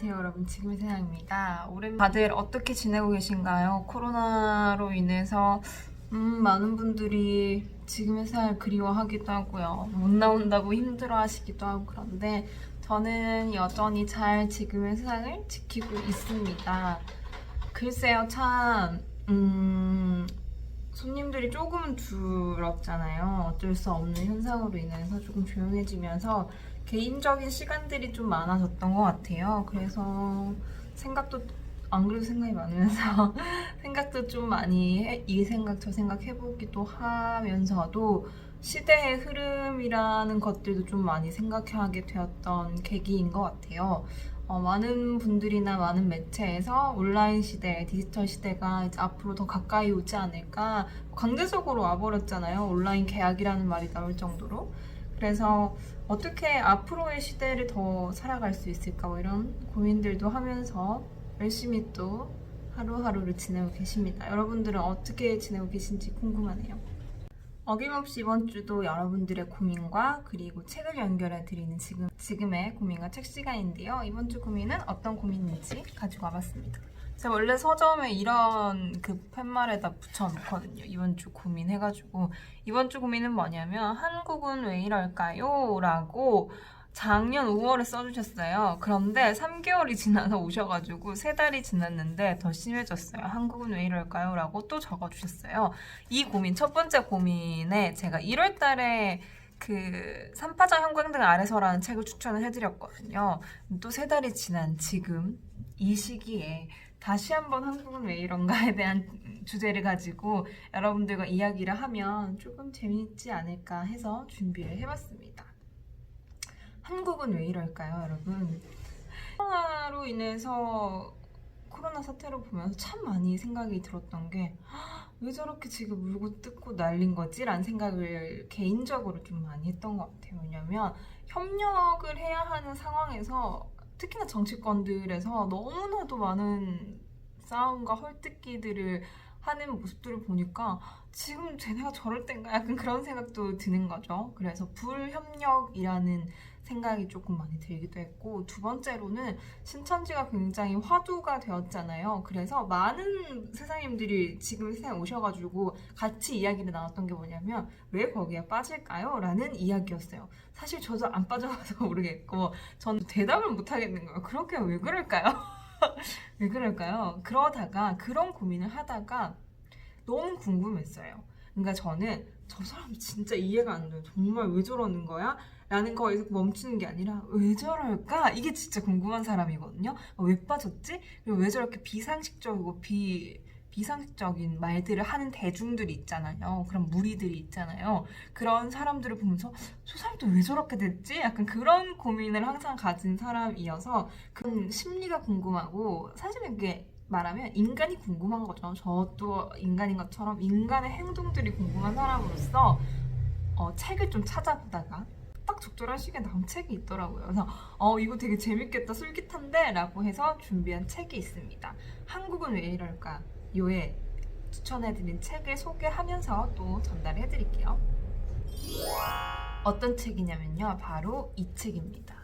안녕하세요 여러분, 지금의 세상입니다. 다들 어떻게 지내고 계신가요? 코로나로 인해서 많은 분들이 지금의 세상을 그리워하기도 하고요, 못 나온다고 힘들어하시기도 하고, 그런데 저는 여전히 잘 지금의 세상을 지키고 있습니다. 글쎄요, 참 손님들이 조금은 줄었잖아요. 어쩔 수 없는 현상으로 인해서 조금 조용해지면서 개인적인 시간들이 좀 많아졌던 것 같아요. 그래서 생각도 안 그래도 생각이 많으면서 생각도 좀 많이 이 생각 저 생각 해보기도 하면서도 시대의 흐름이라는 것들도 좀 많이 생각하게 되었던 계기인 것 같아요. 많은 분들이나 많은 매체에서 온라인 시대, 디지털 시대가 이제 앞으로 더 가까이 오지 않을까, 강제적으로 와버렸잖아요. 온라인 계약이라는 말이 나올 정도로. 그래서 어떻게 앞으로의 시대를 더 살아갈 수 있을까, 뭐 이런 고민들도 하면서 열심히 또 하루하루를 지내고 계십니다. 여러분들은 어떻게 지내고 계신지 궁금하네요. 어김없이 이번 주도 여러분들의 고민과 그리고 책을 연결해 드리는 지금의 고민과 책 시간인데요. 이번 주 고민은 어떤 고민인지 가지고 와봤습니다. 제가 원래 서점에 이런 그 팻말에다 붙여놓거든요. 이번 주 고민 해가지고. 이번 주 고민은 뭐냐면 한국은 왜 이럴까요? 라고 작년 5월에 써주셨어요. 그런데 3개월이 지나서 오셔가지고 3달이 지났는데 더 심해졌어요. 한국은 왜 이럴까요? 라고 또 적어주셨어요. 이 고민, 첫 번째 고민에 제가 1월 달에 그 삼파장 형광등 아래서라는 책을 추천을 해드렸거든요. 또 3달이 지난 지금 이 시기에 다시 한번 한국은 왜 이런가에 대한 주제를 가지고 여러분들과 이야기를 하면 조금 재미있지 않을까 해서 준비를 해봤습니다. 한국은 왜 이럴까요, 여러분? 코로나로 인해서 코로나 사태로 보면서 참 많이 생각이 들었던 게 왜 저렇게 지금 울고 뜯고 난린 거지? 라는 생각을 개인적으로 좀 많이 했던 것 같아요. 왜냐면 협력을 해야 하는 상황에서 특히나 정치권들에서 너무나도 많은 싸움과 헐뜯기들을 하는 모습들을 보니까 지금 쟤네가 저럴 땐가 약간 그런 생각도 드는 거죠. 그래서 불협력이라는 생각이 조금 많이 들기도 했고, 두 번째로는 신천지가 굉장히 화두가 되었잖아요. 그래서 많은 세상님들이 지금 세상에 오셔가지고 같이 이야기를 나눴던 게 뭐냐면 왜 거기에 빠질까요? 라는 이야기였어요. 사실 저도 안 빠져봐서 모르겠고 저는 대답을 못 하겠는 거예요. 그렇게 왜 그럴까요? 왜 그럴까요? 그러다가 그런 고민을 하다가 너무 궁금했어요. 그러니까 저는 저 사람 진짜 이해가 안 돼요. 정말 왜 저러는 거야? 라는 거에서 멈추는 게 아니라 왜 저럴까? 이게 진짜 궁금한 사람이거든요. 왜 빠졌지? 그리고 왜 저렇게 비상식적이고 비상식적인 말들을 하는 대중들이 있잖아요. 그런 무리들이 있잖아요. 그런 사람들을 보면서 저 사람도 왜 저렇게 됐지? 약간 그런 고민을 항상 가진 사람이어서 그런 심리가 궁금하고, 사실은 그게 말하면 인간이 궁금한 거죠. 저도 인간인 것처럼 인간의 행동들이 궁금한 사람으로서 책을 좀 찾아보다가 딱 적절한 시기에 나온 책이 있더라고요. 그래서 이거 되게 재밌겠다, 솔깃한데 라고 해서 준비한 책이 있습니다. 한국은 왜 이럴까? 요에 추천해드린 책을 소개하면서 또 전달해드릴게요. 어떤 책이냐면요, 바로 이 책입니다.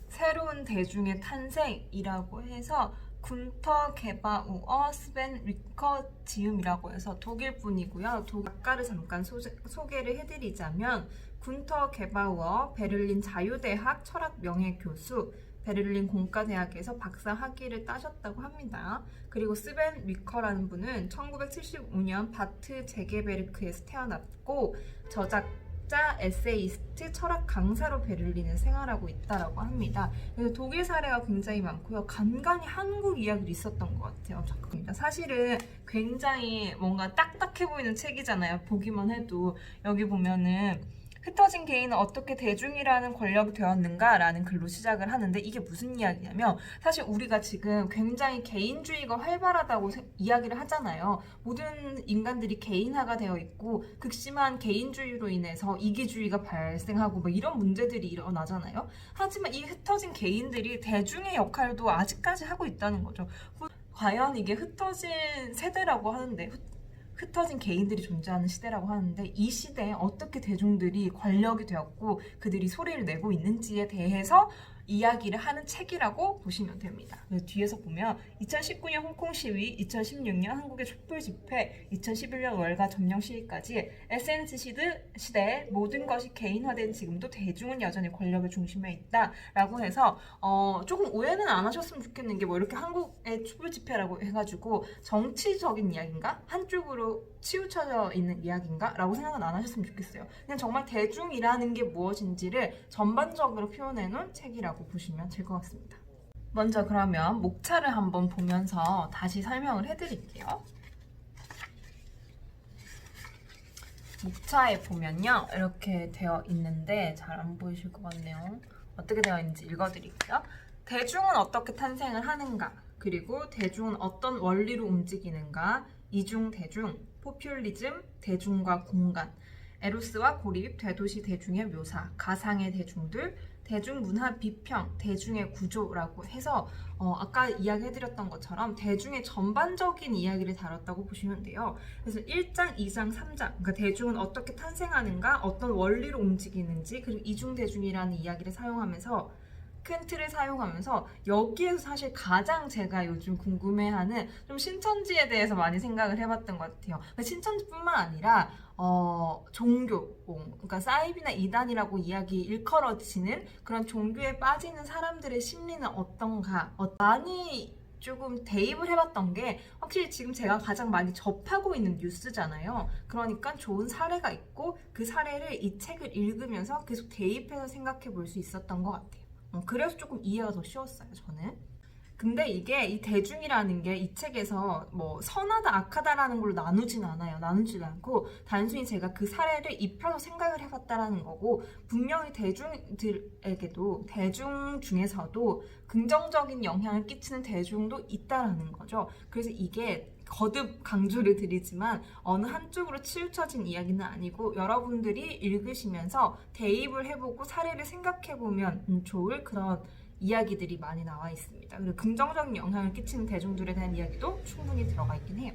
새로운 대중의 탄생이라고 해서 군터 게바우어 스벤 리커 지움이라고 해서 독일 분이고요. 작가를 잠깐 소개를 해드리자면, 군터 게바우어 베를린 자유대학 철학 명예교수, 베를린 공과대학에서 박사 학위를 따셨다고 합니다. 그리고 스벤 리커라는 분은 1975년 바트 제게베르크에서 태어났고 저작자, 에세이스트, 철학 강사로 베를린에 생활하고 있다라고 합니다. 그래서 독일 사례가 굉장히 많고요. 간간히 한국 이야기도 있었던 것 같아요. 사실은 굉장히 뭔가 딱딱해 보이는 책이잖아요. 보기만 해도. 여기 보면은 흩어진 개인은 어떻게 대중이라는 권력이 되었는가? 라는 글로 시작을 하는데, 이게 무슨 이야기냐면 사실 우리가 지금 굉장히 개인주의가 활발하다고 이야기를 하잖아요. 모든 인간들이 개인화가 되어 있고 극심한 개인주의로 인해서 이기주의가 발생하고 뭐 이런 문제들이 일어나잖아요. 하지만 이 흩어진 개인들이 대중의 역할도 아직까지 하고 있다는 거죠. 과연 이게 흩어진 세대라고 하는데, 흩어진 개인들이 존재하는 시대라고 하는데, 이 시대에 어떻게 대중들이 권력이 되었고 그들이 소리를 내고 있는지에 대해서 이야기를 하는 책이라고 보시면 됩니다. 뒤에서 보면 2019년 홍콩 시위, 2016년 한국의 촛불 집회, 2011년 월가 점령 시위까지 SNS 시대에 모든 것이 개인화된 지금도 대중은 여전히 권력의 중심에 있다라고 해서 조금 오해는 안 하셨으면 좋겠는 게 뭐 이렇게 한국의 촛불 집회라고 해가지고 정치적인 이야기인가? 한쪽으로 치우쳐져 있는 이야기인가? 라고 생각은 안 하셨으면 좋겠어요. 그냥 정말 대중이라는 게 무엇인지를 전반적으로 표현해놓은 책이라고 보시면 될 것 같습니다. 먼저 그러면 목차를 한번 보면서 다시 설명을 해드릴게요. 목차에 보면요, 이렇게 되어 있는데 잘 안 보이실 것 같네요. 어떻게 되어 있는지 읽어드릴게요. 대중은 어떻게 탄생을 하는가, 그리고 대중은 어떤 원리로 움직이는가, 이중대중, 포퓰리즘, 대중과 공간, 에로스와 고립, 대도시 대중의 묘사, 가상의 대중들, 대중문화 비평, 대중의 구조라고 해서 아까 이야기해드렸던 것처럼 대중의 전반적인 이야기를 다뤘다고 보시면 돼요. 그래서 1장, 2장, 3장, 그러니까 대중은 어떻게 탄생하는가, 어떤 원리로 움직이는지, 그리고 이중대중이라는 이야기를 사용하면서 큰 틀을 사용하면서 여기에서 사실 가장 제가 요즘 궁금해하는 좀 신천지에 대해서 많이 생각을 해봤던 것 같아요. 신천지뿐만 아니라 종교, 그러니까 사이비나 이단이라고 이야기 일컬어지는 그런 종교에 빠지는 사람들의 심리는 어떤가 많이 조금 대입을 해봤던 게 확실히 지금 제가 가장 많이 접하고 있는 뉴스잖아요. 그러니까 좋은 사례가 있고 그 사례를 이 책을 읽으면서 계속 대입해서 생각해 볼 수 있었던 것 같아요. 그래서 조금 이해가 더 쉬웠어요, 저는. 근데 이게 이 대중이라는 게 이 책에서 뭐 선하다 악하다라는 걸로 나누진 않아요. 나누진 않고 단순히 제가 그 사례를 입혀서 생각을 해봤다라는 거고, 분명히 대중들에게도 대중 중에서도 긍정적인 영향을 끼치는 대중도 있다라는 거죠. 그래서 이게 거듭 강조를 드리지만 어느 한쪽으로 치우쳐진 이야기는 아니고 여러분들이 읽으시면서 대입을 해보고 사례를 생각해보면 좋을 그런 이야기들이 많이 나와 있습니다. 그리고 긍정적인 영향을 끼치는 대중들에 대한 이야기도 충분히 들어가 있긴 해요.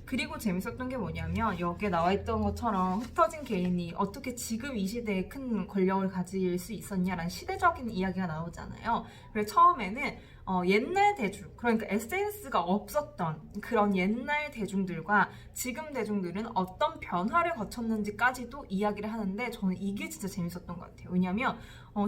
그리고 재밌었던 게 뭐냐면 여기에 나와 있던 것처럼 흩어진 개인이 어떻게 지금 이 시대에 큰 권력을 가질 수 있었냐라는 시대적인 이야기가 나오잖아요. 그래서 처음에는 옛날 대중, 그러니까 SNS가 없었던 그런 옛날 대중들과 지금 대중들은 어떤 변화를 거쳤는지까지도 이야기를 하는데 저는 이게 진짜 재밌었던 것 같아요. 왜냐면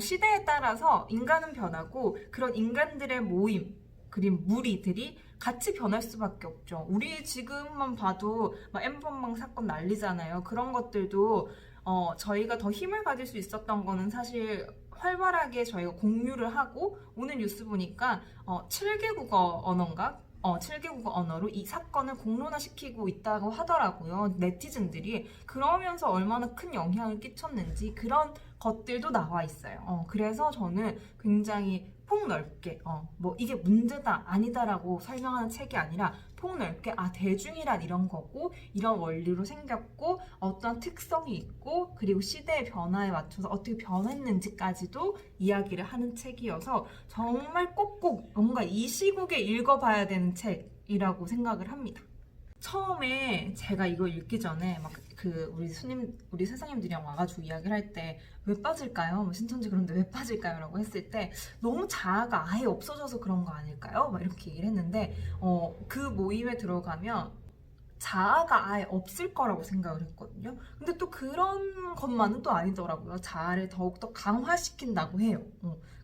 시대에 따라서 인간은 변하고 그런 인간들의 모임, 그리고 무리들이 같이 변할 수밖에 없죠. 우리 지금만 봐도 막 엠번방 사건 난리잖아요. 그런 것들도 저희가 더 힘을 가질 수 있었던 거는 사실 활발하게 저희가 공유를 하고, 오늘 뉴스 보니까 7개국어 언어인가? 7개국어 언어로 이 사건을 공론화시키고 있다고 하더라고요. 네티즌들이. 그러면서 얼마나 큰 영향을 끼쳤는지 그런 것들도 나와 있어요. 그래서 저는 굉장히 폭넓게 뭐 이게 문제다 아니다라고 설명하는 책이 아니라 폭넓게 대중이란 이런 거고 이런 원리로 생겼고 어떤 특성이 있고 그리고 시대의 변화에 맞춰서 어떻게 변했는지까지도 이야기를 하는 책이어서 정말 꼭꼭 뭔가 이 시국에 읽어봐야 되는 책이라고 생각을 합니다. 처음에 제가 이거 읽기 전에 막 우리 스승님들이랑 와가지고 이야기를 할 때 왜 빠질까요? 뭐 신천지 그런데 왜 빠질까요? 라고 했을 때 너무 자아가 아예 없어져서 그런 거 아닐까요? 막 이렇게 얘기를 했는데 그 모임에 들어가면 자아가 아예 없을 거라고 생각을 했거든요. 근데 또 그런 것만은 또 아니더라고요. 자아를 더욱더 강화시킨다고 해요.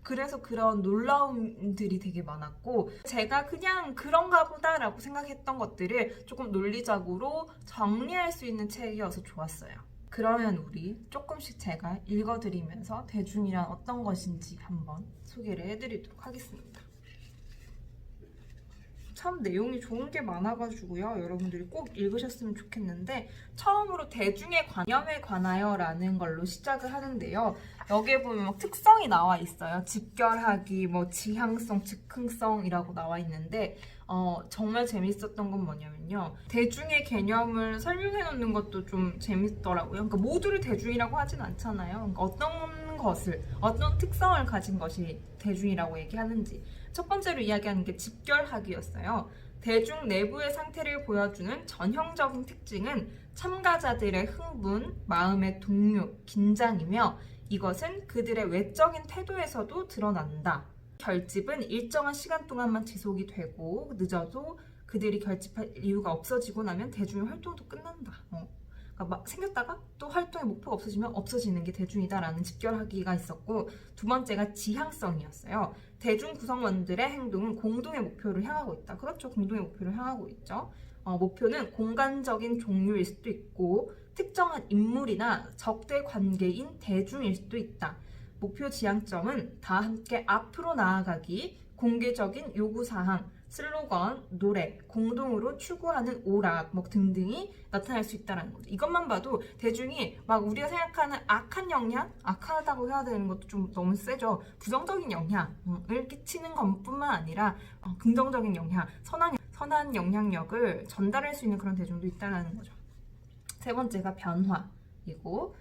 그래서 그런 놀라움들이 되게 많았고 제가 그냥 그런가 보다라고 생각했던 것들을 조금 논리적으로 정리할 수 있는 책이어서 좋았어요. 그러면 우리 조금씩 제가 읽어드리면서 대중이란 어떤 것인지 한번 소개를 해드리도록 하겠습니다. 참 내용이 좋은 게 많아가지고요. 여러분들이 꼭 읽으셨으면 좋겠는데 처음으로 대중의 관념에 관하여 라는 걸로 시작을 하는데요. 여기에 보면 막 특성이 나와 있어요. 직결하기, 뭐 지향성, 즉흥성이라고 나와 있는데 정말 재밌었던 건 뭐냐면요. 대중의 개념을 설명해 놓는 것도 좀 재밌더라고요. 그러니까 모두를 대중이라고 하진 않잖아요. 그러니까 어떤 특성을 가진 것이 대중이라고 얘기하는지. 첫 번째로 이야기하는 게 집결하기였어요. 대중 내부의 상태를 보여주는 전형적인 특징은 참가자들의 흥분, 마음의 동요, 긴장이며 이것은 그들의 외적인 태도에서도 드러난다. 결집은 일정한 시간 동안만 지속이 되고 늦어도 그들이 결집할 이유가 없어지고 나면 대중의 활동도 끝난다. 그러니까 막 생겼다가 또 활동의 목표가 없어지면 없어지는 게 대중이다라는 직결하기가 있었고, 두 번째가 지향성이었어요. 대중 구성원들의 행동은 공동의 목표를 향하고 있다. 그렇죠. 공동의 목표를 향하고 있죠. 목표는 공간적인 종류일 수도 있고 특정한 인물이나 적대 관계인 대중일 수도 있다. 목표 지향점은 다 함께 앞으로 나아가기, 공개적인 요구사항, 슬로건, 노래, 공동으로 추구하는 오락 등등이 나타날 수 있다는 거죠. 이것만 봐도 대중이 막 우리가 생각하는 악한 영향, 악하다고 해야 되는 것도 좀 너무 세죠. 부정적인 영향을 끼치는 것뿐만 아니라 긍정적인 영향, 선한 영향력을 전달할 수 있는 그런 대중도 있다는 거죠. 세 번째가 변화이고,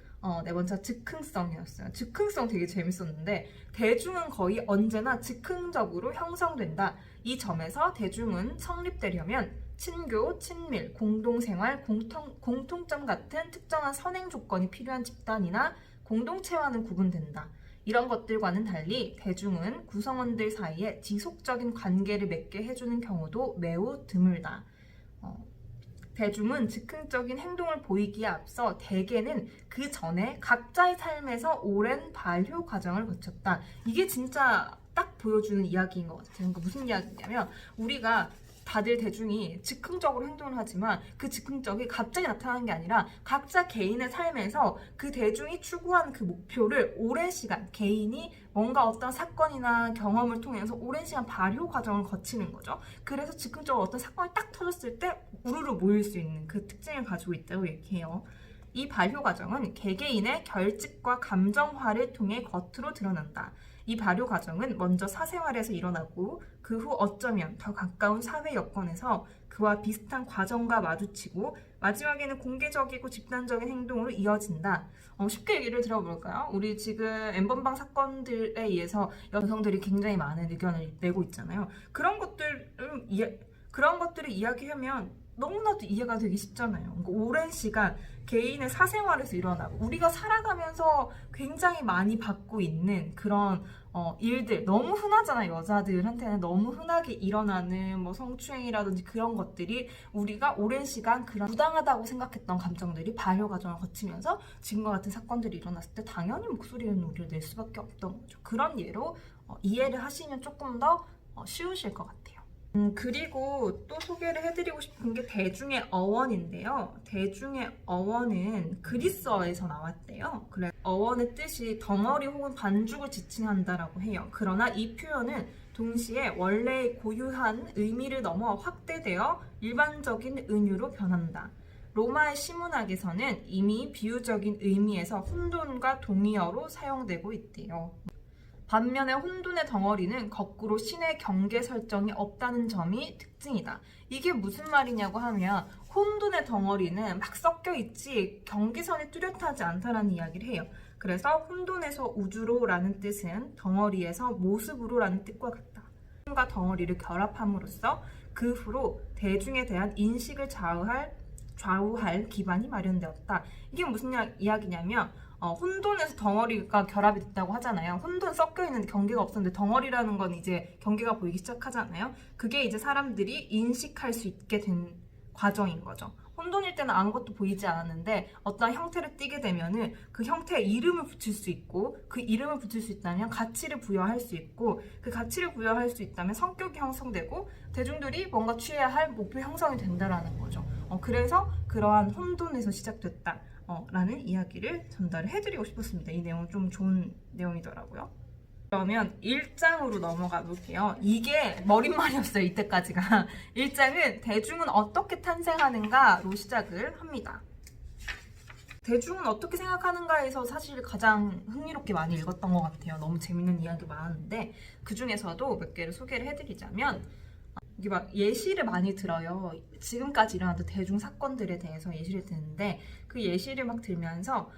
네 번째가 즉흥성이었어요. 즉흥성 되게 재밌었는데, 대중은 거의 언제나 즉흥적으로 형성된다. 이 점에서 대중은 성립되려면 친교, 친밀, 공동생활, 공통점 같은 특정한 선행 조건이 필요한 집단이나 공동체와는 구분된다. 이런 것들과는 달리 대중은 구성원들 사이에 지속적인 관계를 맺게 해주는 경우도 매우 드물다. 대중은 즉흥적인 행동을 보이기에 앞서 대개는 그 전에 각자의 삶에서 오랜 발효 과정을 거쳤다. 이게 진짜 딱 보여주는 이야기인 것 같아요. 그러니까 무슨 이야기냐면, 우리가 다들 대중이 즉흥적으로 행동을 하지만 그 즉흥적이 갑자기 나타나는 게 아니라 각자 개인의 삶에서 그 대중이 추구하는 그 목표를 오랜 시간, 개인이 뭔가 어떤 사건이나 경험을 통해서 오랜 시간 발효 과정을 거치는 거죠. 그래서 즉흥적으로 어떤 사건이 딱 터졌을 때 우르르 모일 수 있는 그 특징을 가지고 있다고 얘기해요. 이 발효 과정은 개개인의 결집과 감정화를 통해 겉으로 드러난다. 이 발효 과정은 먼저 사생활에서 일어나고 그 후 어쩌면 더 가까운 사회 여건에서 그와 비슷한 과정과 마주치고 마지막에는 공개적이고 집단적인 행동으로 이어진다. 쉽게 얘기를 들어볼까요? 우리 지금 N번방 사건들에 의해서 여성들이 굉장히 많은 의견을 내고 있잖아요. 그런 것들을 이야기하면 너무나도 이해가 되기 쉽잖아요. 그러니까 오랜 시간 개인의 사생활에서 일어나고 우리가 살아가면서 굉장히 많이 받고 있는 그런 일들, 너무 흔하잖아요. 여자들한테는 너무 흔하게 일어나는 성추행이라든지 그런 것들이 우리가 오랜 시간 그런 부당하다고 생각했던 감정들이 발효 과정을 거치면서 지금과 같은 사건들이 일어났을 때 당연히 목소리는 우리를 낼 수밖에 없던 거죠. 그런 예로 이해를 하시면 조금 더 쉬우실 것 같아요. 그리고 또 소개를 해드리고 싶은 게 대중의 어원인데요. 대중의 어원은 그리스어에서 나왔대요. 그래서 어원의 뜻이 덩어리 혹은 반죽을 지칭한다라고 해요. 그러나 이 표현은 동시에 원래의 고유한 의미를 넘어 확대되어 일반적인 은유로 변한다. 로마의 시문학에서는 이미 비유적인 의미에서 혼돈과 동의어로 사용되고 있대요. 반면에 혼돈의 덩어리는 거꾸로 신의 경계 설정이 없다는 점이 특징이다. 이게 무슨 말이냐고 하면, 혼돈의 덩어리는 막 섞여 있지 경계선이 뚜렷하지 않다라는 이야기를 해요. 그래서 혼돈에서 우주로라는 뜻은 덩어리에서 모습으로라는 뜻과 같다. 혼과 덩어리를 결합함으로써 그 후로 대중에 대한 인식을 좌우할 기반이 마련되었다. 이게 무슨 이야기냐면, 혼돈에서 덩어리가 결합이 됐다고 하잖아요. 혼돈 섞여 있는데 경계가 없었는데 덩어리라는 건 이제 경계가 보이기 시작하잖아요. 그게 이제 사람들이 인식할 수 있게 된 과정인 거죠. 혼돈일 때는 아무것도 보이지 않았는데 어떤 형태를 띠게 되면은 그 형태에 이름을 붙일 수 있고, 그 이름을 붙일 수 있다면 가치를 부여할 수 있고, 그 가치를 부여할 수 있다면 성격이 형성되고 대중들이 뭔가 취해야 할 목표 형성이 된다라는 거죠. 그래서 그러한 혼돈에서 시작됐다 라는 이야기를 전달을 해드리고 싶었습니다. 이 내용은 좀 좋은 내용이더라고요. 그러면 1장으로 넘어가 볼게요. 이게 머릿말이었어요, 이때까지가. 1장은 대중은 어떻게 탄생하는가로 시작을 합니다. 대중은 어떻게 생각하는가에서 사실 가장 흥미롭게 많이 읽었던 것 같아요. 너무 재밌는 이야기 많았는데 그 중에서도 몇 개를 소개를 해드리자면, 이게 막 예시를 많이 들어요. 지금까지 일어났던 대중 사건들에 대해서 예시를 드는데, 그 예시를 막 들면서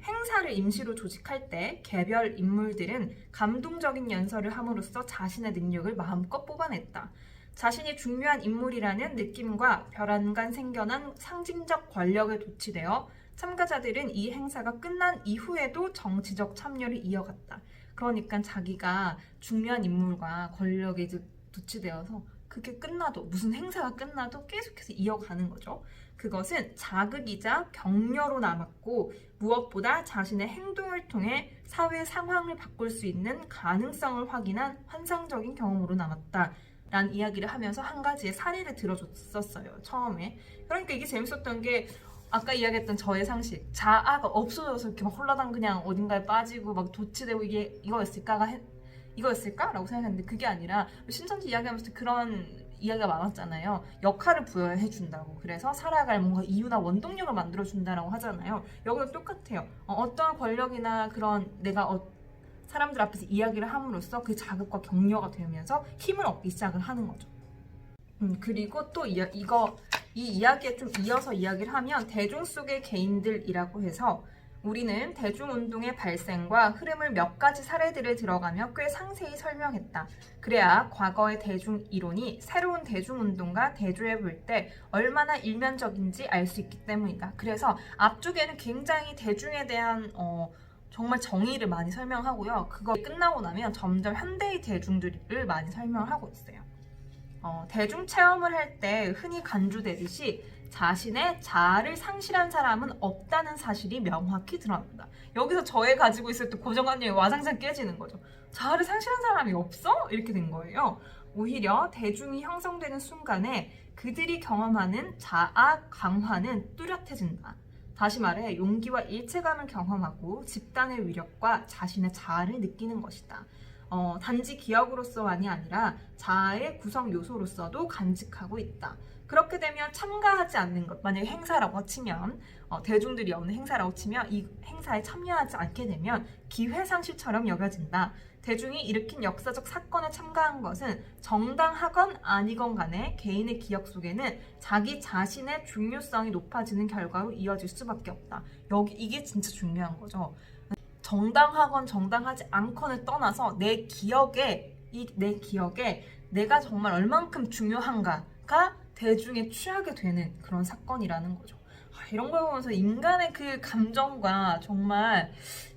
행사를 임시로 조직할 때 개별 인물들은 감동적인 연설을 함으로써 자신의 능력을 마음껏 뽑아냈다. 자신이 중요한 인물이라는 느낌과 별안간 생겨난 상징적 권력에 도취되어 참가자들은 이 행사가 끝난 이후에도 정치적 참여를 이어갔다. 그러니까 자기가 중요한 인물과 권력에 이제 도취되어서 그게 끝나도, 무슨 행사가 끝나도 계속해서 이어가는 거죠. 그것은 자극이자 격려로 남았고, 무엇보다 자신의 행동을 통해 사회 상황을 바꿀 수 있는 가능성을 확인한 환상적인 경험으로 남았다 라는 이야기를 하면서 한 가지의 사례를 들어줬었어요, 처음에. 그러니까 이게 재밌었던 게, 아까 이야기했던 저의 상식, 자아가 없어져서 이렇게 막 홀라당 그냥 어딘가에 빠지고 막 도취되고 이게 이거였을까라고 생각했는데, 그게 아니라 신천지 이야기하면서 그런 이야기가 많았잖아요. 역할을 부여해 준다고. 그래서 살아갈 뭔가 이유나 원동력을 만들어 준다라고 하잖아요. 여기도 똑같아요. 어떠한 권력이나 그런 내가 사람들 앞에서 이야기를 함으로써 그 자극과 격려가 되면서 힘을 얻기 시작을 하는 거죠. 그리고 또 이 이야기에 좀 이어서 이야기를 하면, 대중 속의 개인들이라고 해서 우리는 대중운동의 발생과 흐름을 몇 가지 사례들을 들어가며 꽤 상세히 설명했다. 그래야 과거의 대중이론이 새로운 대중운동과 대조해 볼 때 얼마나 일면적인지 알 수 있기 때문이다. 그래서 앞쪽에는 굉장히 대중에 대한 정말 정의를 많이 설명하고요. 그거 끝나고 나면 점점 현대의 대중들을 많이 설명하고 있어요. 대중 체험을 할 때 흔히 간주되듯이 자신의 자아를 상실한 사람은 없다는 사실이 명확히 드러난다. 여기서 저의 가지고 있었던 고정관념이 와장창 깨지는 거죠. 자아를 상실한 사람이 없어? 이렇게 된 거예요. 오히려 대중이 형성되는 순간에 그들이 경험하는 자아 강화는 뚜렷해진다. 다시 말해 용기와 일체감을 경험하고 집단의 위력과 자신의 자아를 느끼는 것이다. 단지 기억으로서만이 아니라 자아의 구성 요소로서도 간직하고 있다. 그렇게 되면 참가하지 않는 것, 만약에 행사라고 치면, 대중들이 없는 행사라고 치면 이 행사에 참여하지 않게 되면 기회상실처럼 여겨진다. 대중이 일으킨 역사적 사건에 참가한 것은 정당하건 아니건 간에 개인의 기억 속에는 자기 자신의 중요성이 높아지는 결과로 이어질 수밖에 없다. 이게 진짜 중요한 거죠. 정당하건 정당하지 않건을 떠나서 내 기억에 내가 정말 얼만큼 중요한가가 대중에 취하게 되는 그런 사건이라는 거죠. 이런 걸 보면서 인간의 그 감정과 정말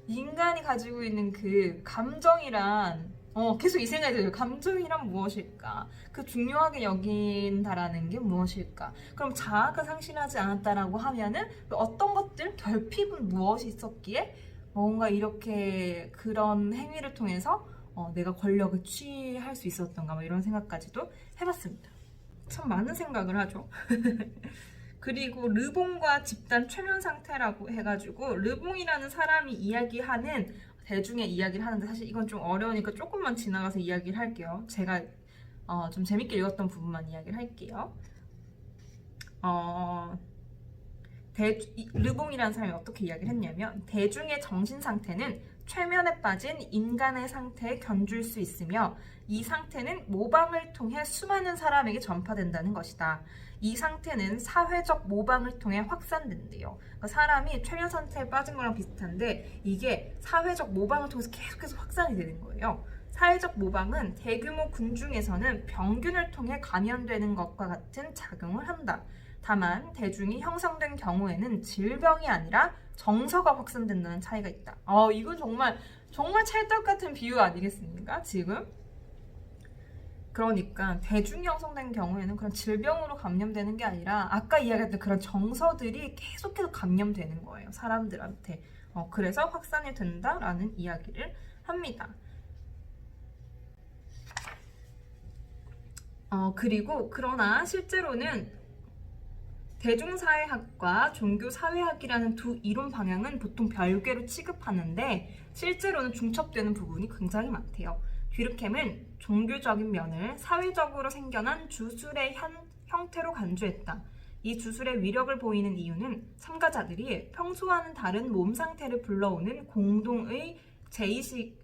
인간이 가지고 있는 그 감정이란 계속 이 생각이 들어요. 감정이란 무엇일까? 그 중요하게 여긴다라는 게 무엇일까? 그럼 자아가 상실하지 않았다라고 하면은 어떤 것들, 결핍은 무엇이 있었기에 뭔가 이렇게 그런 행위를 통해서 내가 권력을 취할 수 있었던가, 뭐 이런 생각까지도 해봤습니다. 참 많은 생각을 하죠. 그리고 르봉과 집단 최면 상태라고 해가지고, 르봉이라는 사람이 이야기하는 대중의 이야기를 하는데, 사실 이건 좀 어려우니까 조금만 지나가서 이야기를 할게요. 제가 좀 재밌게 읽었던 부분만 이야기를 할게요. 르봉이라는 사람이 어떻게 이야기를 했냐면, 대중의 정신 상태는 최면에 빠진 인간의 상태에 견줄 수 있으며 이 상태는 모방을 통해 수많은 사람에게 전파된다는 것이다. 이 상태는 사회적 모방을 통해 확산된대요. 그러니까 사람이 최면 상태에 빠진 거랑 비슷한데, 이게 사회적 모방을 통해서 계속해서 확산이 되는 거예요. 사회적 모방은 대규모 군중에서는 병균을 통해 감염되는 것과 같은 작용을 한다. 다만 대중이 형성된 경우에는 질병이 아니라 정서가 확산된다는 차이가 있다. 이건 정말 찰떡 같은 비유 아니겠습니까? 지금? 그러니까 대중이 형성된 경우에는 그런 질병으로 감염되는 게 아니라 아까 이야기했던 그런 정서들이 계속해서 감염되는 거예요, 사람들한테. 그래서 확산이 된다라는 이야기를 합니다. 그러나 실제로는 대중사회학과 종교사회학이라는 두 이론 방향은 보통 별개로 취급하는데, 실제로는 중첩되는 부분이 굉장히 많대요. 듀르켐은 종교적인 면을 사회적으로 생겨난 주술의 형태로 간주했다. 이 주술의 위력을 보이는 이유는 참가자들이 평소와는 다른 몸 상태를 불러오는 공동의 제의식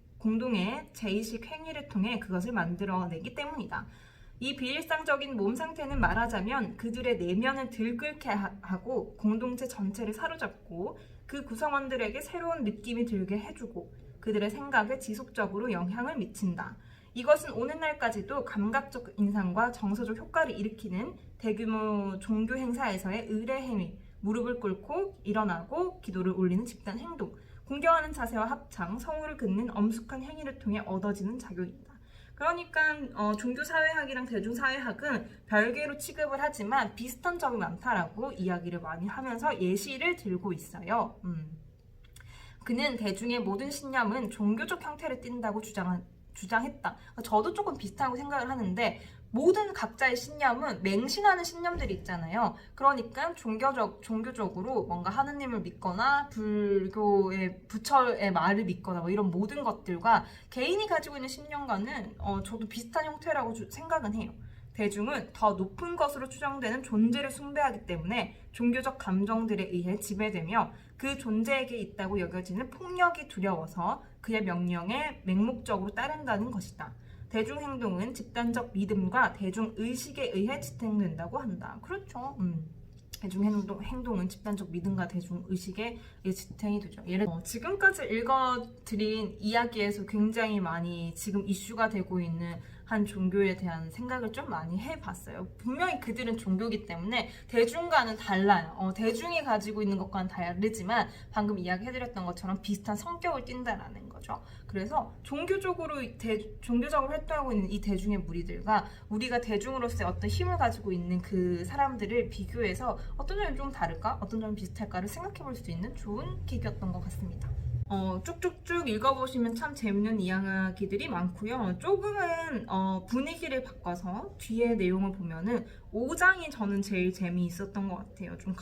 행위를 통해 그것을 만들어내기 때문이다. 이 비일상적인 몸 상태는 말하자면 그들의 내면을 들끓게 하고 공동체 전체를 사로잡고 그 구성원들에게 새로운 느낌이 들게 해주고 그들의 생각에 지속적으로 영향을 미친다. 이것은 오늘날까지도 감각적 인상과 정서적 효과를 일으키는 대규모 종교 행사에서의 의례 행위 무릎을 꿇고 일어나고 기도를 올리는 집단 행동, 공경하는 자세와 합창, 성우를 긋는 엄숙한 행위를 통해 얻어지는 자격이다. 그러니까 종교사회학이랑 대중사회학은 별개로 취급을 하지만 비슷한 점이 많다라고 이야기를 많이 하면서 예시를 들고 있어요. 그는 대중의 모든 신념은 종교적 형태를 띈다고 주장했다. 저도 조금 비슷하고 생각을 하는데 모든 각자의 신념은 맹신하는 신념들이 있잖아요. 그러니까 종교적으로 뭔가 하느님을 믿거나 불교의 부처의 말을 믿거나 뭐 이런 모든 것들과 개인이 가지고 있는 신념과는 저도 비슷한 형태라고 생각은 해요. 대중은 더 높은 것으로 추정되는 존재를 숭배하기 때문에 종교적 감정들에 의해 지배되며 그 존재에게 있다고 여겨지는 폭력이 두려워서 그의 명령에 맹목적으로 따른다는 것이다. 대중행동은 집단적 믿음과 대중의식에 의해 지탱된다고 한다. 그렇죠. 대중행동은 집단적 믿음과 대중의식에 의해 지탱이 되죠. 지금까지 읽어드린 이야기에서 굉장히 많이 지금 이슈가 되고 있는 한 종교에 대한 생각을 좀 많이 해봤어요. 분명히 그들은 종교이기 때문에 대중과는 달라요. 대중이 가지고 있는 것과는 다르지만 방금 이야기해드렸던 것처럼 비슷한 성격을 띈다라는 거죠. 그래서 종교적으로 활동하고 있는 이 대중의 무리들과 우리가 대중으로서의 어떤 힘을 가지고 있는 그 사람들을 비교해서 어떤 점이 좀 다를까? 어떤 점이 비슷할까를 생각해볼 수 있는 좋은 계기였던 것 같습니다. 쭉쭉쭉 읽어보시면 참 재밌는 이야기들이 많고요. 조금은 분위기를 바꿔서 뒤에 내용을 보면은 5장이 저는 제일 재미있었던 것 같아요. 좀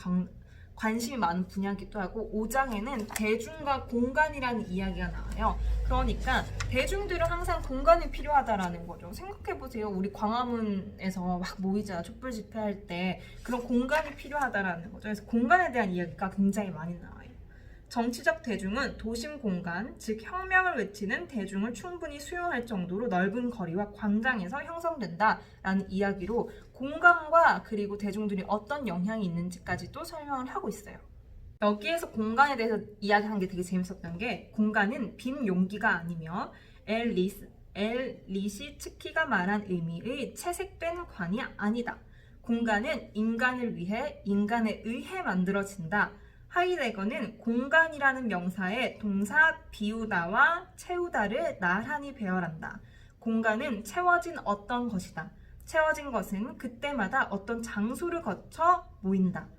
관심이 많은 분야이기도 하고 5장에는 대중과 공간이라는 이야기가 나와요. 그러니까 대중들은 항상 공간이 필요하다라는 거죠. 생각해보세요. 우리 광화문에서 막 모이자 촛불 집회할 때 그런 공간이 필요하다라는 거죠. 그래서 공간에 대한 이야기가 굉장히 많이 나와요. 정치적 대중은 도심 공간, 즉 혁명을 외치는 대중을 충분히 수용할 정도로 넓은 거리와 광장에서 형성된다라는 이야기로 공간과 그리고 대중들이 어떤 영향이 있는지까지도 설명을 하고 있어요. 여기에서 공간에 대해서 이야기한 게 되게 재밌었던 게 공간은 빈 용기가 아니며 리시츠키가 말한 의미의 채색된 관이 아니다. 공간은 인간을 위해 인간에 의해 만들어진다. 하이데거는 공간이라는 명사의 동사 비우다와 채우다를 나란히 배열한다. 공간은 채워진 어떤 것이다. 채워진 것은 그때마다 어떤 장소를 거쳐 모인다.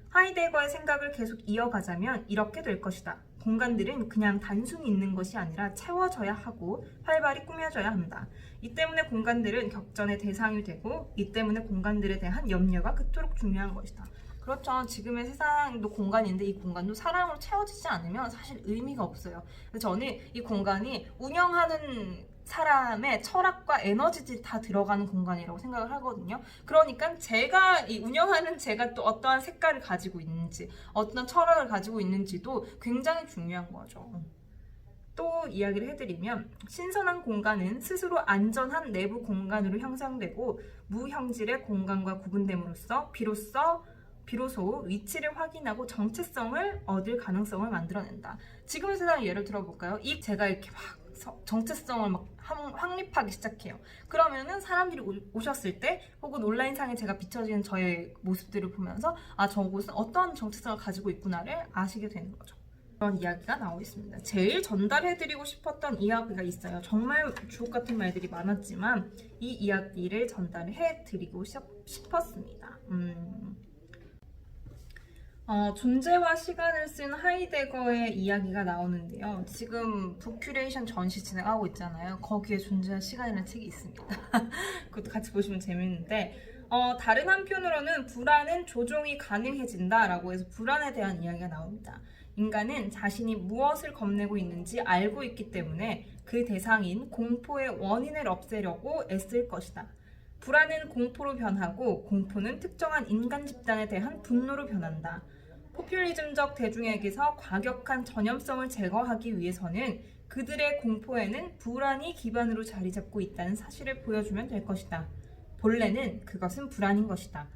하이데거의 생각을 계속 이어가자면 이렇게 될 것이다. 공간들은 그냥 단순히 있는 것이 아니라 채워져야 하고 활발히 꾸며져야 한다. 이 때문에 공간들은 격전의 대상이 되고 이 때문에 공간들에 대한 염려가 그토록 중요한 것이다. 그렇죠. 지금의 세상도 공간인데 이 공간도 사람으로 채워지지 않으면 사실 의미가 없어요. 저는 이 공간이 운영하는 사람의 철학과 에너지들이 다 들어가는 공간이라고 생각을 하거든요. 그러니까 운영하는 제가 또 어떠한 색깔을 가지고 있는지, 어떤 철학을 가지고 있는지도 굉장히 중요한 거죠. 또 이야기를 해드리면 신선한 공간은 스스로 안전한 내부 공간으로 형성되고 무형질의 공간과 구분됨으로써 비로소 위치를 확인하고 정체성을 얻을 가능성을 만들어낸다. 지금의 세상을 예를 들어볼까요? 제가 이렇게 막 정체성을 막 확립하기 시작해요. 그러면은 사람들이 오셨을 때 혹은 온라인상에 제가 비춰지는 저의 모습들을 보면서 저곳은 어떤 정체성을 가지고 있구나를 아시게 되는 거죠. 그런 이야기가 나오고 있습니다. 제일 전달해드리고 싶었던 이야기가 있어요. 정말 주옥 같은 말들이 많았지만 이 이야기를 전달해드리고 싶었습니다. 존재와 시간을 쓴 하이데거의 이야기가 나오는데요. 지금 북큐레이션 전시 진행하고 있잖아요. 거기에 존재와 시간이라는 책이 있습니다. 그것도 같이 보시면 재밌는데 다른 한편으로는 불안은 조종이 가능해진다라고 해서 불안에 대한 이야기가 나옵니다. 인간은 자신이 무엇을 겁내고 있는지 알고 있기 때문에 그 대상인 공포의 원인을 없애려고 애쓸 것이다. 불안은 공포로 변하고 공포는 특정한 인간 집단에 대한 분노로 변한다. 포퓰리즘적 대중에게서 과격한 전염성을 제거하기 위해서는 그들의 공포에는 불안이 기반으로 자리 잡고 있다는 사실을 보여주면 될 것이다. 본래는 그것은 불안인 것이다.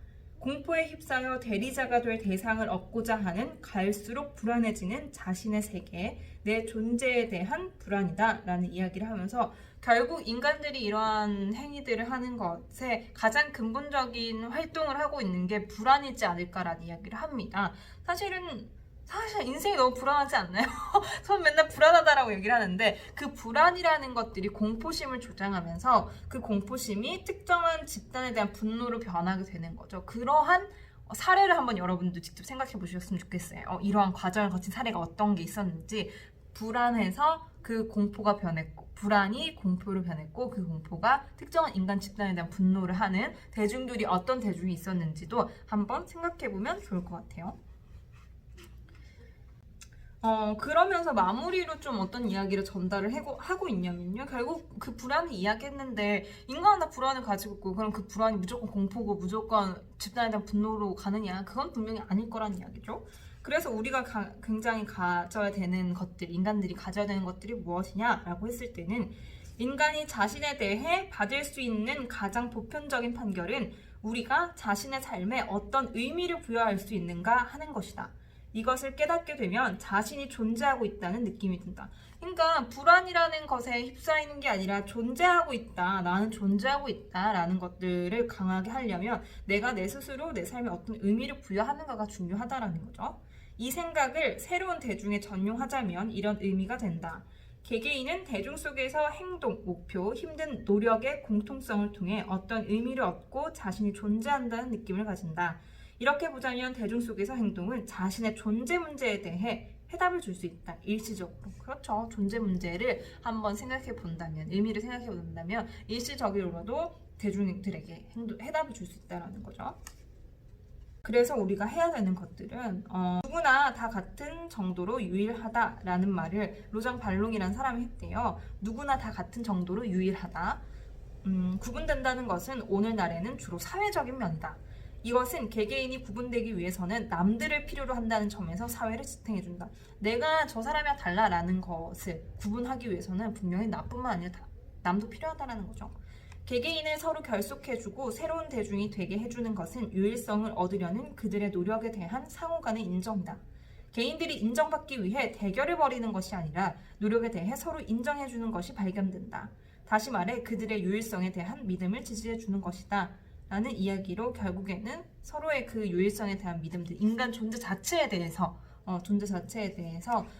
공포에 휩싸여 대리자가 될 대상을 얻고자 하는 갈수록 불안해지는 자신의 세계, 내 존재에 대한 불안이다 라는 이야기를 하면서 결국 인간들이 이러한 행위들을 하는 것에 가장 근본적인 활동을 하고 있는 게 불안이지 않을까라는 이야기를 합니다. 사실 인생이 너무 불안하지 않나요? 저는 맨날 불안하다라고 얘기를 하는데 그 불안이라는 것들이 공포심을 조장하면서 그 공포심이 특정한 집단에 대한 분노로 변하게 되는 거죠. 그러한 사례를 한번 여러분도 직접 생각해 보셨으면 좋겠어요. 이러한 과정을 거친 사례가 어떤 게 있었는지, 불안해서 그 공포가 변했고, 불안이 공포로 변했고, 그 공포가 특정한 인간 집단에 대한 분노를 하는 대중들이 어떤 대중이 있었는지도 한번 생각해 보면 좋을 것 같아요. 그러면서 마무리로 좀 어떤 이야기를 전달을 하고 있냐면요. 결국 그 불안을 이야기했는데 인간은 다 불안을 가지고 있고 그럼 그 불안이 무조건 공포고 무조건 집단에 대한 분노로 가느냐? 그건 분명히 아닐 거란 이야기죠. 그래서 우리가 굉장히 가져야 되는 것들, 인간들이 가져야 되는 것들이 무엇이냐라고 했을 때는 인간이 자신에 대해 받을 수 있는 가장 보편적인 판결은 우리가 자신의 삶에 어떤 의미를 부여할 수 있는가 하는 것이다. 이것을 깨닫게 되면 자신이 존재하고 있다는 느낌이 든다. 그러니까 불안이라는 것에 휩싸이는 게 아니라 존재하고 있다, 나는 존재하고 있다 라는 것들을 강하게 하려면 내가 내 스스로 내 삶에 어떤 의미를 부여하는가가 중요하다라는 거죠. 이 생각을 새로운 대중에 전용하자면 이런 의미가 된다. 개개인은 대중 속에서 행동, 목표, 힘든 노력의 공통성을 통해 어떤 의미를 얻고 자신이 존재한다는 느낌을 가진다. 이렇게 보자면 대중 속에서 행동은 자신의 존재 문제에 대해 해답을 줄 수 있다. 일시적으로. 그렇죠. 존재 문제를 한번 생각해 본다면, 의미를 생각해 본다면 일시적으로라도 대중들에게 해답을 줄 수 있다는 거죠. 그래서 우리가 해야 되는 것들은 누구나 다 같은 정도로 유일하다라는 말을 로장 발롱이라는 사람이 했대요. 누구나 다 같은 정도로 유일하다. 구분된다는 것은 오늘날에는 주로 사회적인 면이다. 이것은 개개인이 구분되기 위해서는 남들을 필요로 한다는 점에서 사회를 지탱해준다. 내가 저 사람이랑 달라라는 것을 구분하기 위해서는 분명히 나뿐만 아니라 남도 필요하다는 거죠. 개개인을 서로 결속해주고 새로운 대중이 되게 해주는 것은 유일성을 얻으려는 그들의 노력에 대한 상호 간의 인정이다. 개인들이 인정받기 위해 대결을 벌이는 것이 아니라 노력에 대해 서로 인정해주는 것이 발견된다. 다시 말해 그들의 유일성에 대한 믿음을 지지해주는 것이다. 라는 이야기로 결국에는 서로의 그 유일성에 대한 믿음들, 인간 존재 자체에 대해서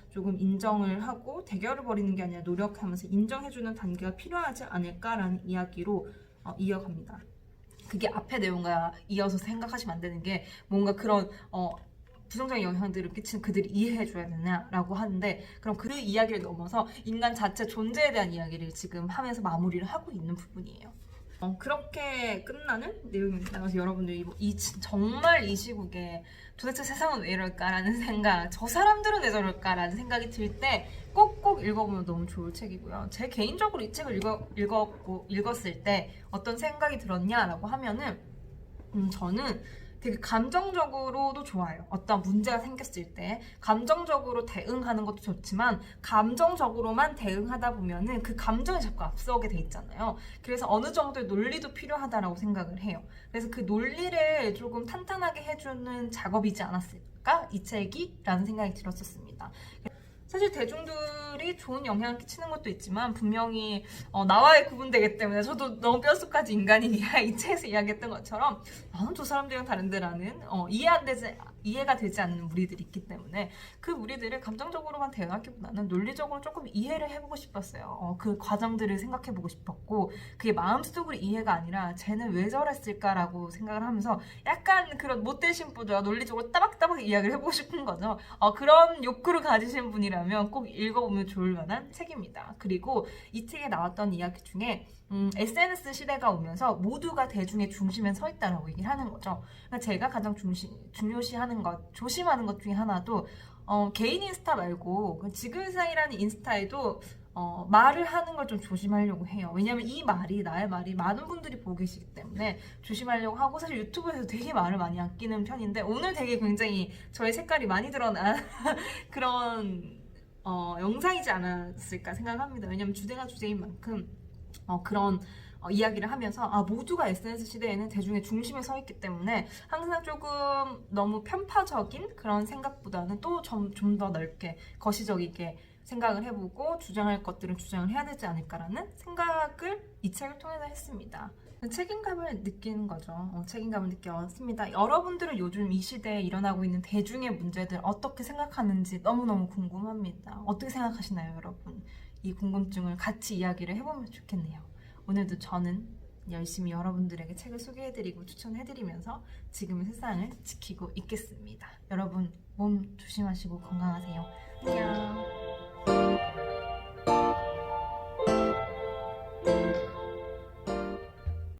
조금 인정을 하고 대결을 벌이는 게 아니라 노력하면서 인정해주는 단계가 필요하지 않을까라는 이야기로 이어갑니다. 그게 앞의 내용과 이어서 생각하시면 안 되는 게 뭔가 그런 부정적인 영향들을 끼치는 그들이 이해해줘야 되냐라고 하는데, 그럼 그 이야기를 넘어서 인간 자체 존재에 대한 이야기를 지금 하면서 마무리를 하고 있는 부분이에요. 그렇게 끝나는 내용입니다. 그래서 여러분들이 정말 이 시국에 도대체 세상은 왜 이럴까라는 생각, 저 사람들은 왜 저럴까라는 생각이 들 때 꼭꼭 읽어보면 너무 좋을 책이고요. 제 개인적으로 이 책을 읽었을 때 어떤 생각이 들었냐라고 하면은 저는 되게 감정적으로도 좋아요. 어떤 문제가 생겼을 때 감정적으로 대응하는 것도 좋지만 감정적으로만 대응하다 보면은 그 감정이 자꾸 앞서게 돼 있잖아요. 그래서 어느 정도의 논리도 필요하다라고 생각을 해요. 그래서 그 논리를 조금 탄탄하게 해주는 작업이지 않았을까? 이 책이? 라는 생각이 들었었습니다. 사실 대중들이 좋은 영향을 끼치는 것도 있지만 분명히 나와의 구분되기 때문에 저도 너무 뼛속까지 인간이야 이 책에서 이야기했던 것처럼 나는 저 사람들이랑 다른데 라는 이해가 되지 않는 무리들이 있기 때문에 그 무리들을 감정적으로만 대응하기보다는 논리적으로 조금 이해를 해보고 싶었어요. 그 과정들을 생각해보고 싶었고 그게 마음속으로 이해가 아니라 쟤는 왜 저랬을까라고 생각을 하면서 약간 그런 못된 신부들과 논리적으로 따박따박 이야기를 해보고 싶은 거죠. 그런 욕구를 가지신 분이라면 꼭 읽어보면 좋을 만한 책입니다. 그리고 이 책에 나왔던 이야기 중에 SNS 시대가 오면서 모두가 대중의 중심에 서 있다라고 얘기를 하는 거죠. 그러니까 제가 가장 중요시하는 것, 조심하는 것 중에 하나도 개인 인스타 말고 지글상이라는 인스타에도 말을 하는 걸 좀 조심하려고 해요. 왜냐면 이 말이, 나의 말이 많은 분들이 보고 계시기 때문에 조심하려고 하고, 사실 유튜브에서 되게 말을 많이 아끼는 편인데 오늘 되게 굉장히 저의 색깔이 많이 드러난 그런 영상이지 않았을까 생각합니다. 왜냐면 주제가 주제인 만큼 그런 이야기를 하면서 모두가 SNS 시대에는 대중의 중심에 서 있기 때문에 항상 조금 너무 편파적인 그런 생각보다는 또 좀 더 넓게 거시적이게 생각을 해보고 주장할 것들은 주장을 해야 되지 않을까라는 생각을 이 책을 통해서 했습니다. 책임감을 느끼는 거죠. 책임감을 느꼈습니다. 여러분들은 요즘 이 시대에 일어나고 있는 대중의 문제들 어떻게 생각하는지 너무너무 궁금합니다. 어떻게 생각하시나요, 여러분? 이 궁금증을 같이 이야기를 해보면 좋겠네요. 오늘도 저는 열심히 여러분들에게 책을 소개해드리고 추천해드리면서 지금의 세상을 지키고 있겠습니다. 여러분 몸 조심하시고 건강하세요. 안녕.